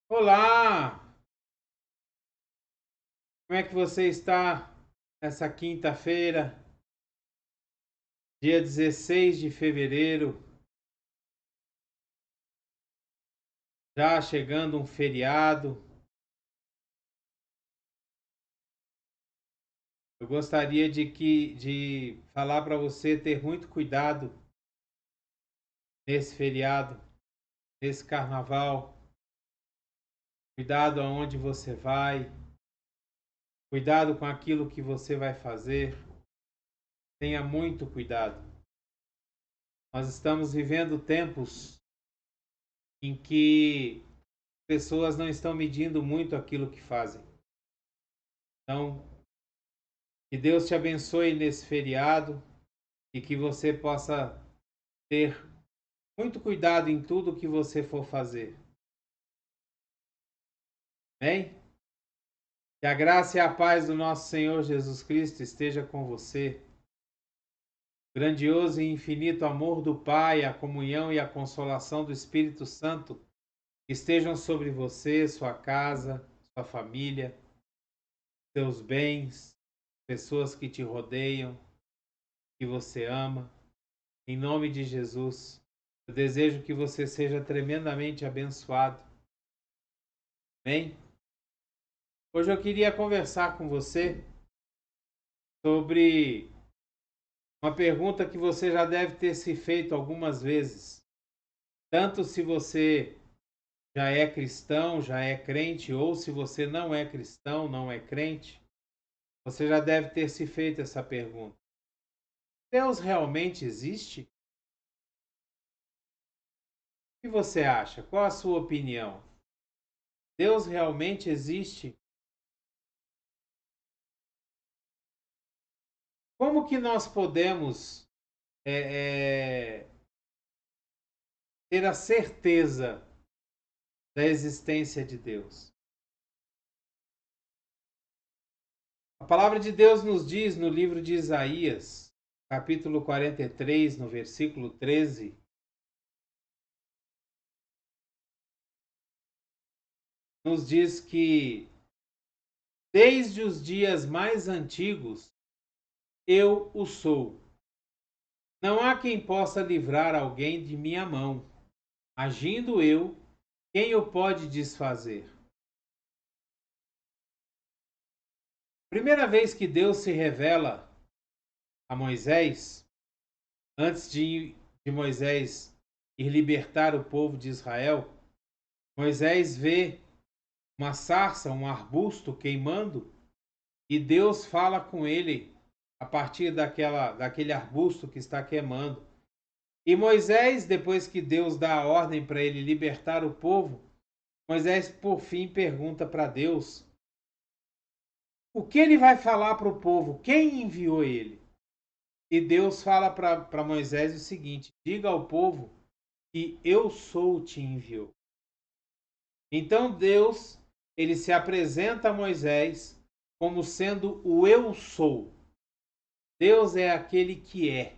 Olá! Como é que você está nessa quinta-feira, dia 16 de fevereiro, já chegando um feriado? Eu gostaria de falar para você ter muito cuidado nesse feriado, nesse carnaval. Cuidado aonde você vai, cuidado com aquilo que você vai fazer. Tenha muito cuidado. Nós estamos vivendo tempos em que pessoas não estão medindo muito aquilo que fazem. Então, que Deus te abençoe nesse feriado e que você possa ter muito cuidado em tudo que você for fazer. Amém? Que a graça e a paz do nosso Senhor Jesus Cristo esteja com você. O grandioso e infinito amor do Pai, a comunhão e a consolação do Espírito Santo estejam sobre você, sua casa, sua família, seus bens, pessoas que te rodeiam, que você ama. Em nome de Jesus, eu desejo que você seja tremendamente abençoado. Amém? Hoje eu queria conversar com você sobre uma pergunta que você já deve ter se feito algumas vezes. Tanto se você já é cristão, já é crente, ou se você não é cristão, não é crente, você já deve ter se feito essa pergunta. Deus realmente existe? O que você acha? Qual a sua opinião? Deus realmente existe? Como que nós podemos ter a certeza da existência de Deus? A palavra de Deus nos diz no livro de Isaías, capítulo 43, no versículo 13, nos diz que desde os dias mais antigos eu o sou. Não há quem possa livrar alguém de minha mão. Agindo eu, quem o pode desfazer? Primeira vez que Deus se revela a Moisés, antes de Moisés ir libertar o povo de Israel, Moisés vê uma sarça, um arbusto queimando, e Deus fala com ele a partir daquele arbusto que está queimando. E Moisés, depois que Deus dá a ordem para ele libertar o povo, Moisés por fim pergunta para Deus o que ele vai falar para o povo, quem enviou ele. E Deus fala para Moisés o seguinte: diga ao povo que eu sou te enviou. Então Deus, ele se apresenta a Moisés como sendo o eu sou. Deus é aquele que é.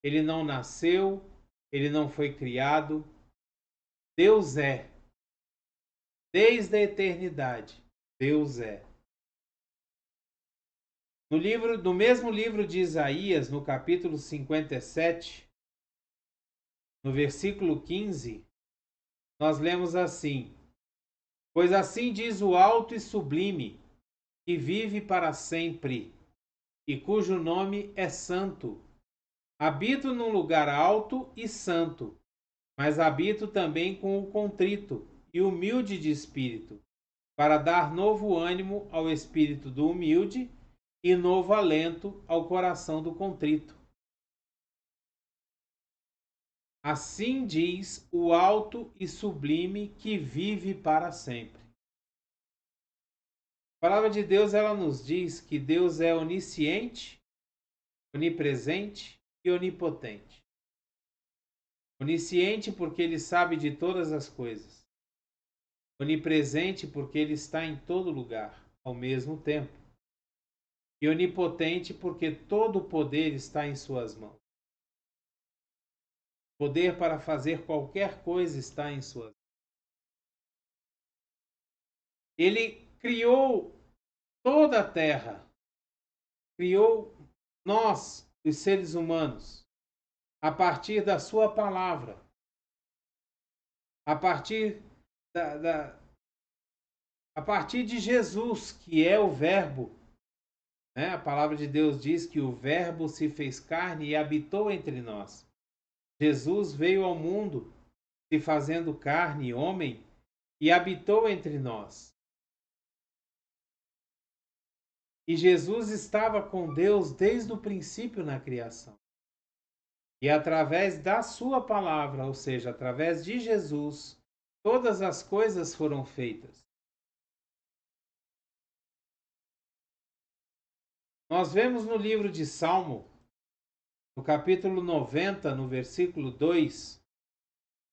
Ele não nasceu, ele não foi criado. Deus é. Desde a eternidade, Deus é. No mesmo livro de Isaías, no capítulo 57, no versículo 15, nós lemos assim: pois assim diz o alto e sublime, que vive para sempre, e cujo nome é santo. Habito num lugar alto e santo, mas habito também com o contrito e humilde de espírito, para dar novo ânimo ao espírito do humilde e novo alento ao coração do contrito. Assim diz o alto e sublime que vive para sempre. A palavra de Deus, ela nos diz que Deus é onisciente, onipresente e onipotente. Onisciente porque ele sabe de todas as coisas. Onipresente porque ele está em todo lugar, ao mesmo tempo. E onipotente porque todo o poder está em suas mãos. O poder para fazer qualquer coisa está em suas mãos. Ele criou toda a terra, criou nós, os seres humanos, a partir da sua palavra, a partir a partir de Jesus, que é o Verbo, né? A palavra de Deus diz que o Verbo se fez carne e habitou entre nós. Jesus veio ao mundo se fazendo carne, homem, e habitou entre nós. E Jesus estava com Deus desde o princípio na criação. E através da sua palavra, ou seja, através de Jesus, todas as coisas foram feitas. Nós vemos no livro de Salmo, no capítulo 90, no versículo 2,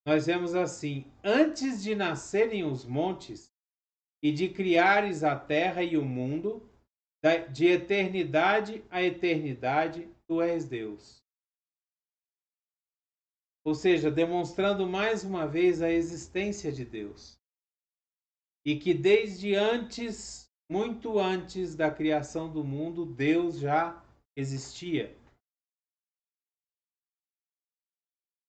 nós vemos assim: antes de nascerem os montes e de criares a terra e o mundo, de eternidade a eternidade, tu és Deus. Ou seja, demonstrando mais uma vez a existência de Deus. E que desde antes, muito antes da criação do mundo, Deus já existia.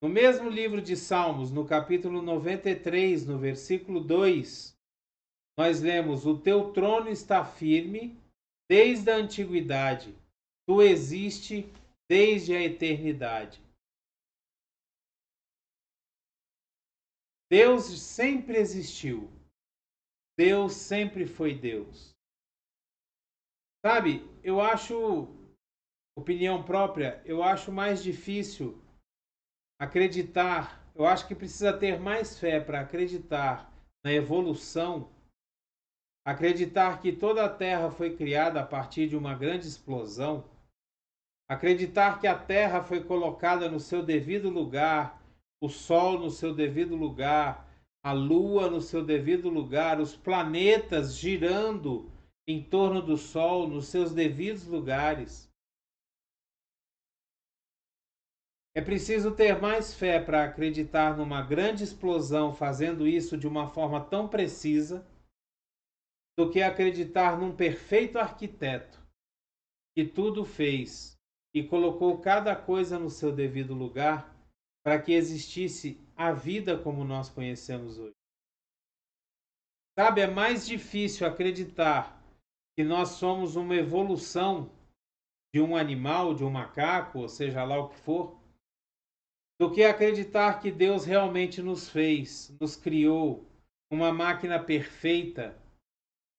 No mesmo livro de Salmos, no capítulo 93, no versículo 2, nós lemos: o teu trono está firme desde a antiguidade, tu existes desde a eternidade. Deus sempre existiu. Deus sempre foi Deus. Sabe, eu acho, opinião própria, eu acho mais difícil acreditar, eu acho que precisa ter mais fé para acreditar na evolução, acreditar que toda a Terra foi criada a partir de uma grande explosão, acreditar que a Terra foi colocada no seu devido lugar, o Sol no seu devido lugar, a Lua no seu devido lugar, os planetas girando em torno do Sol nos seus devidos lugares. É preciso ter mais fé para acreditar numa grande explosão fazendo isso de uma forma tão precisa do que acreditar num perfeito arquiteto que tudo fez e colocou cada coisa no seu devido lugar para que existisse a vida como nós conhecemos hoje. Sabe, é mais difícil acreditar que nós somos uma evolução de um animal, de um macaco, ou seja lá o que for, do que acreditar que Deus realmente nos fez, nos criou, uma máquina perfeita,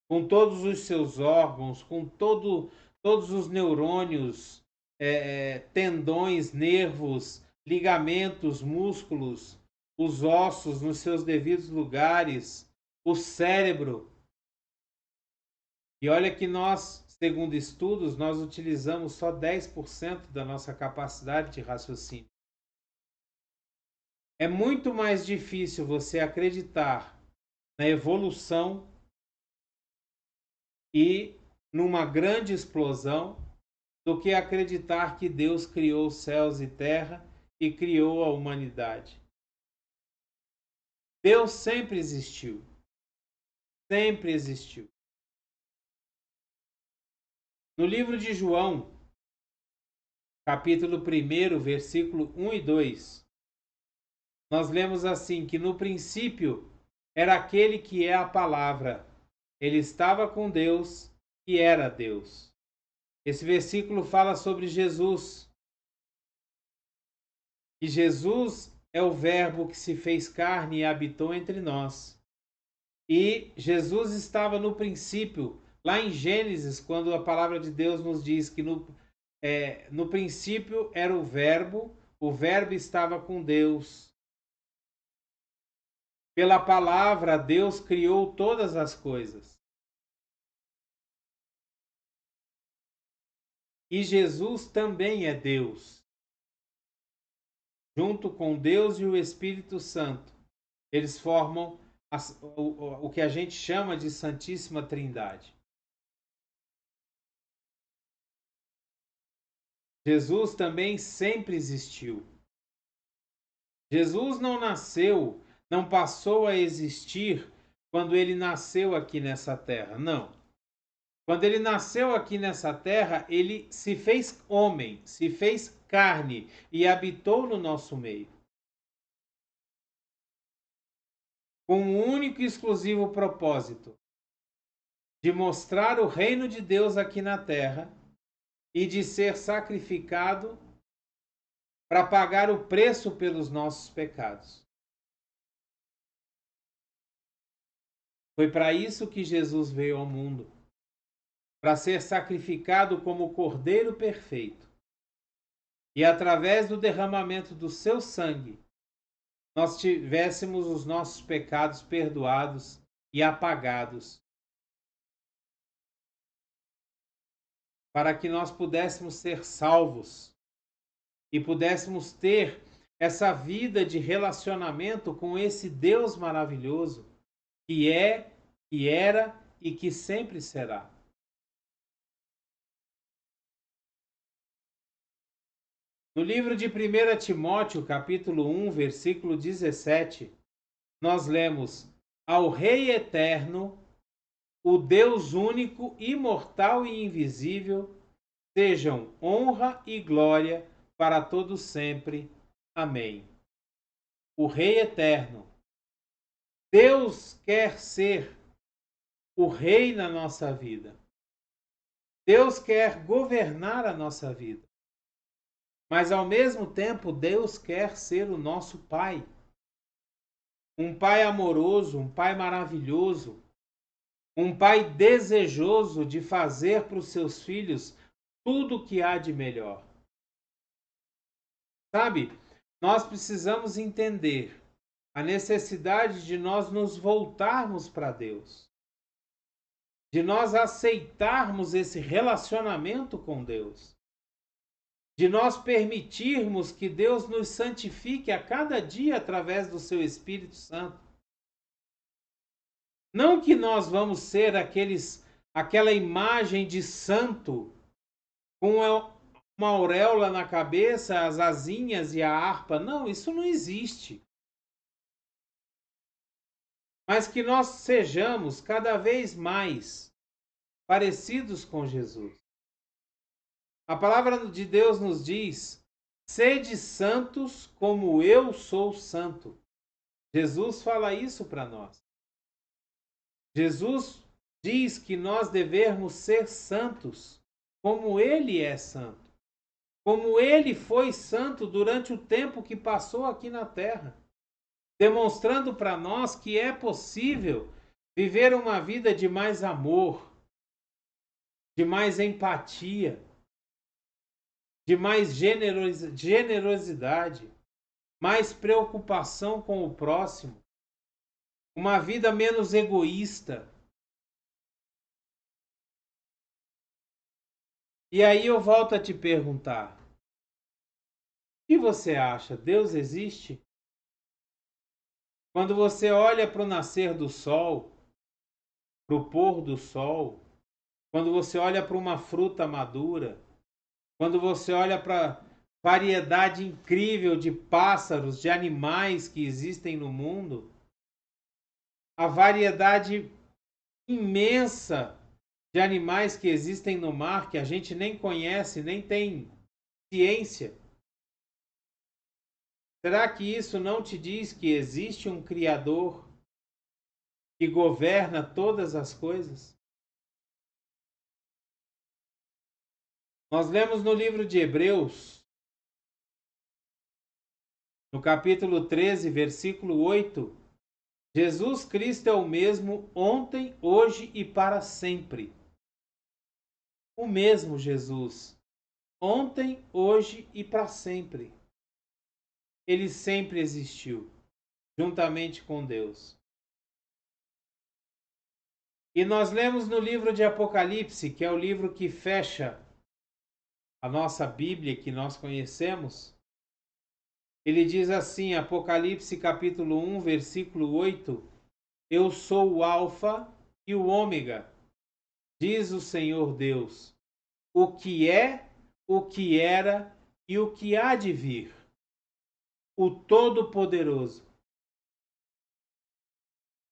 com todos os seus órgãos, com todos os neurônios, tendões, nervos, ligamentos, músculos, os ossos nos seus devidos lugares, o cérebro. E olha que nós, segundo estudos, nós utilizamos só 10% da nossa capacidade de raciocínio. É muito mais difícil você acreditar na evolução e numa grande explosão do que acreditar que Deus criou céus e terra e criou a humanidade. Deus sempre existiu. Sempre existiu. No livro de João, capítulo 1, versículo 1 e 2, nós lemos assim, que no princípio era aquele que é a palavra. Ele estava com Deus e era Deus. Esse versículo fala sobre Jesus. E Jesus é o Verbo que se fez carne e habitou entre nós. E Jesus estava no princípio, lá em Gênesis, quando a palavra de Deus nos diz que no princípio era o Verbo estava com Deus. Pela palavra, Deus criou todas as coisas. E Jesus também é Deus. Junto com Deus e o Espírito Santo, eles formam o que a gente chama de Santíssima Trindade. Jesus também sempre existiu. Jesus não nasceu, não passou a existir quando ele nasceu aqui nessa terra. Não. Quando ele nasceu aqui nessa terra, ele se fez homem, se fez carne e habitou no nosso meio. Com um único e exclusivo propósito de mostrar o reino de Deus aqui na terra e de ser sacrificado para pagar o preço pelos nossos pecados. Foi para isso que Jesus veio ao mundo, para ser sacrificado como Cordeiro perfeito. E através do derramamento do seu sangue, nós tivéssemos os nossos pecados perdoados e apagados, para que nós pudéssemos ser salvos e pudéssemos ter essa vida de relacionamento com esse Deus maravilhoso que é, que era e que sempre será. No livro de 1 Timóteo, capítulo 1, versículo 17, nós lemos: ao Rei eterno, o Deus único, imortal e invisível, sejam honra e glória para todos sempre. Amém. O Rei eterno. Deus quer ser o Rei na nossa vida. Deus quer governar a nossa vida. Mas ao mesmo tempo, Deus quer ser o nosso Pai. Um Pai amoroso, um Pai maravilhoso, um Pai desejoso de fazer para os seus filhos tudo o que há de melhor. Sabe, nós precisamos entender a necessidade de nós nos voltarmos para Deus, de nós aceitarmos esse relacionamento com Deus, de nós permitirmos que Deus nos santifique a cada dia através do seu Espírito Santo. Não que nós vamos ser aquela imagem de santo com uma auréola na cabeça, as asinhas e a harpa. Não, isso não existe. Mas que nós sejamos cada vez mais parecidos com Jesus. A palavra de Deus nos diz: sede santos como eu sou santo. Jesus fala isso para nós. Jesus diz que nós devemos ser santos como ele é santo. Como ele foi santo durante o tempo que passou aqui na terra, demonstrando para nós que é possível viver uma vida de mais amor, de mais empatia, de mais generosidade, mais preocupação com o próximo, uma vida menos egoísta. E aí eu volto a te perguntar: o que você acha? Deus existe? Quando você olha para o nascer do sol, para o pôr do sol, quando você olha para uma fruta madura, quando você olha para a variedade incrível de pássaros, de animais que existem no mundo, a variedade imensa de animais que existem no mar, que a gente nem conhece, nem tem ciência. Será que isso não te diz que existe um Criador que governa todas as coisas? Nós lemos no livro de Hebreus, no capítulo 13, versículo 8, Jesus Cristo é o mesmo ontem, hoje e para sempre. O mesmo Jesus, ontem, hoje e para sempre. Ele sempre existiu, juntamente com Deus. E nós lemos no livro de Apocalipse, que é o livro que fecha a nossa Bíblia que nós conhecemos. Ele diz assim, Apocalipse capítulo 1, versículo 8: eu sou o Alfa e o Ômega, diz o Senhor Deus, o que é, o que era e o que há de vir, o Todo-Poderoso.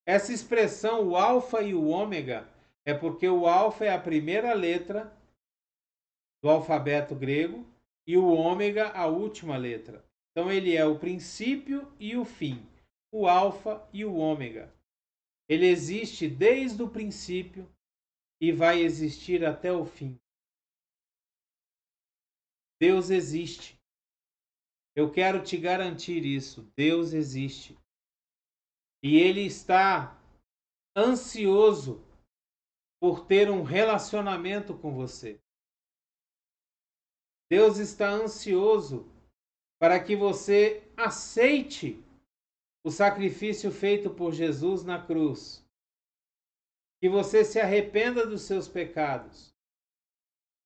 Essa expressão, o alfa e o ômega, é porque o alfa é a primeira letra do alfabeto grego e o ômega a última letra. Então ele é o princípio e o fim, o alfa e o ômega. Ele existe desde o princípio e vai existir até o fim. Deus existe. Eu quero te garantir isso. Deus existe. E Ele está ansioso por ter um relacionamento com você. Deus está ansioso para que você aceite o sacrifício feito por Jesus na cruz. Que você se arrependa dos seus pecados.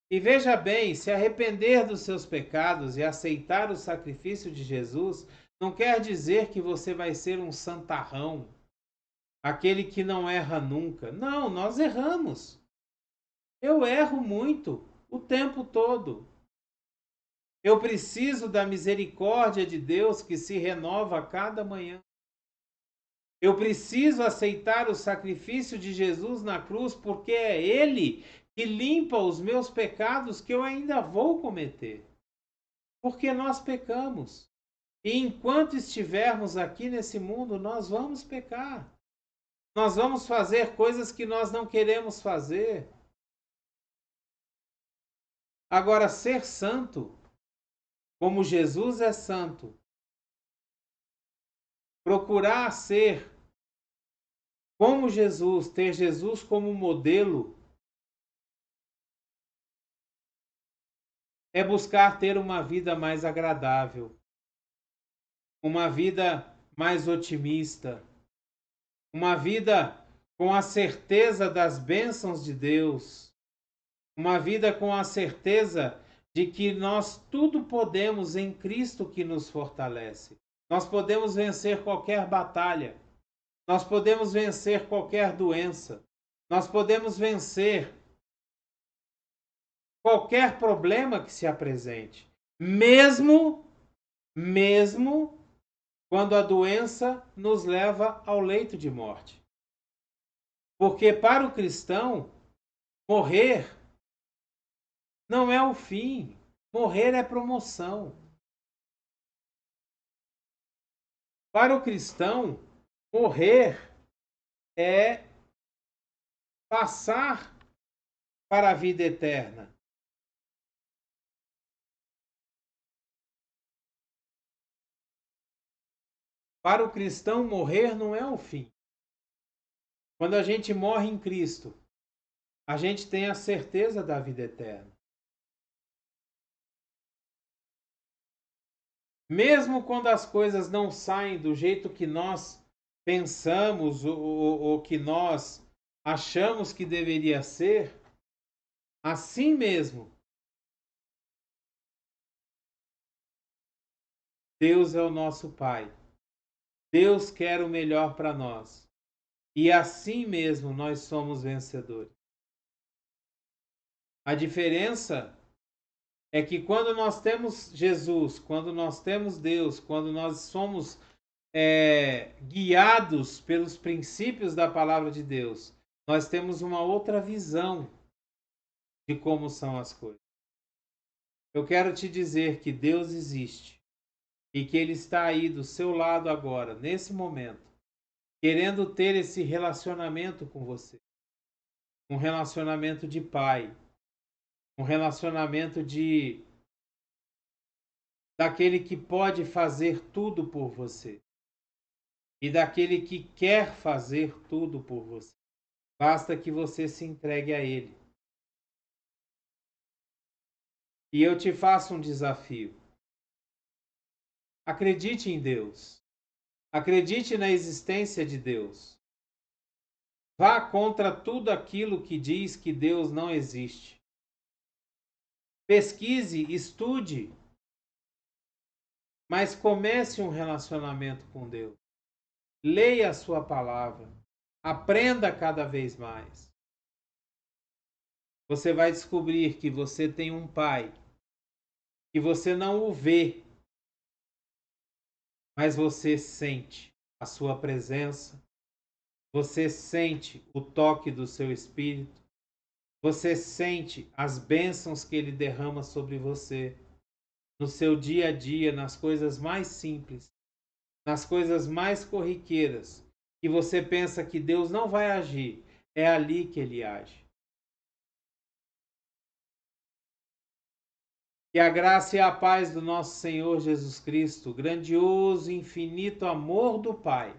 E veja bem, se arrepender dos seus pecados e aceitar o sacrifício de Jesus, não quer dizer que você vai ser um santarrão, aquele que não erra nunca. Não, nós erramos. Eu erro muito, o tempo todo. Eu preciso da misericórdia de Deus que se renova a cada manhã. Eu preciso aceitar o sacrifício de Jesus na cruz, porque é Ele que limpa os meus pecados que eu ainda vou cometer. Porque nós pecamos. E enquanto estivermos aqui nesse mundo, nós vamos pecar. Nós vamos fazer coisas que nós não queremos fazer. Agora, ser santo, como Jesus é santo, procurar ser como Jesus, ter Jesus como modelo, é buscar ter uma vida mais agradável, uma vida mais otimista, uma vida com a certeza das bênçãos de Deus, uma vida com a certeza de que nós tudo podemos em Cristo que nos fortalece. Nós podemos vencer qualquer batalha, nós podemos vencer qualquer doença, nós podemos vencer qualquer problema que se apresente, mesmo quando a doença nos leva ao leito de morte. Porque para o cristão, morrer não é o fim, morrer é promoção. Para o cristão, morrer é passar para a vida eterna. Para o cristão, morrer não é o fim. Quando a gente morre em Cristo, a gente tem a certeza da vida eterna. Mesmo quando as coisas não saem do jeito que nós pensamos ou que nós achamos que deveria ser, assim mesmo, Deus é o nosso Pai. Deus quer o melhor para nós. E assim mesmo nós somos vencedores. A diferença é que quando nós temos Jesus, quando nós temos Deus, quando nós somos guiados pelos princípios da palavra de Deus, nós temos uma outra visão de como são as coisas. Eu quero te dizer que Deus existe e que Ele está aí do seu lado agora, nesse momento, querendo ter esse relacionamento com você. Um relacionamento de pai, um relacionamento daquele que pode fazer tudo por você e daquele que quer fazer tudo por você. Basta que você se entregue a Ele. E eu te faço um desafio. Acredite em Deus. Acredite na existência de Deus. Vá contra tudo aquilo que diz que Deus não existe. Pesquise, estude, mas comece um relacionamento com Deus. Leia a sua palavra. Aprenda cada vez mais. Você vai descobrir que você tem um Pai, que você não o vê, mas você sente a sua presença, você sente o toque do seu Espírito, você sente as bênçãos que Ele derrama sobre você, no seu dia a dia, nas coisas mais simples, nas coisas mais corriqueiras, que você pensa que Deus não vai agir, é ali que Ele age. Que a graça e a paz do nosso Senhor Jesus Cristo, o grandioso e infinito amor do Pai,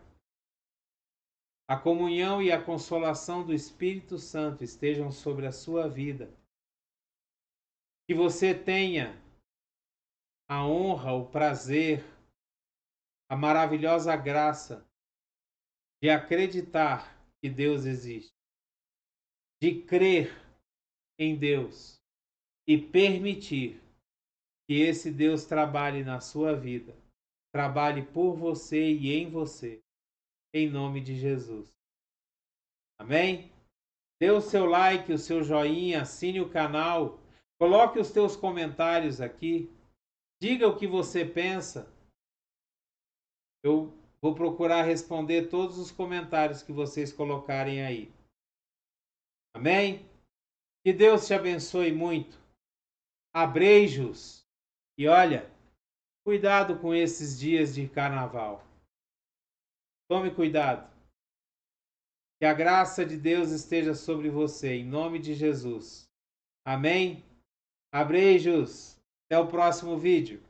a comunhão e a consolação do Espírito Santo estejam sobre a sua vida. Que você tenha a honra, o prazer, a maravilhosa graça de acreditar que Deus existe, de crer em Deus e permitir que esse Deus trabalhe na sua vida, trabalhe por você e em você, em nome de Jesus. Amém? Dê o seu like, o seu joinha, assine o canal, coloque os teus comentários aqui, diga o que você pensa. Eu vou procurar responder todos os comentários que vocês colocarem aí. Amém? Que Deus te abençoe muito. Abreijos. E olha, cuidado com esses dias de carnaval. Tome cuidado. Que a graça de Deus esteja sobre você, em nome de Jesus. Amém? Abreijos. Até o próximo vídeo.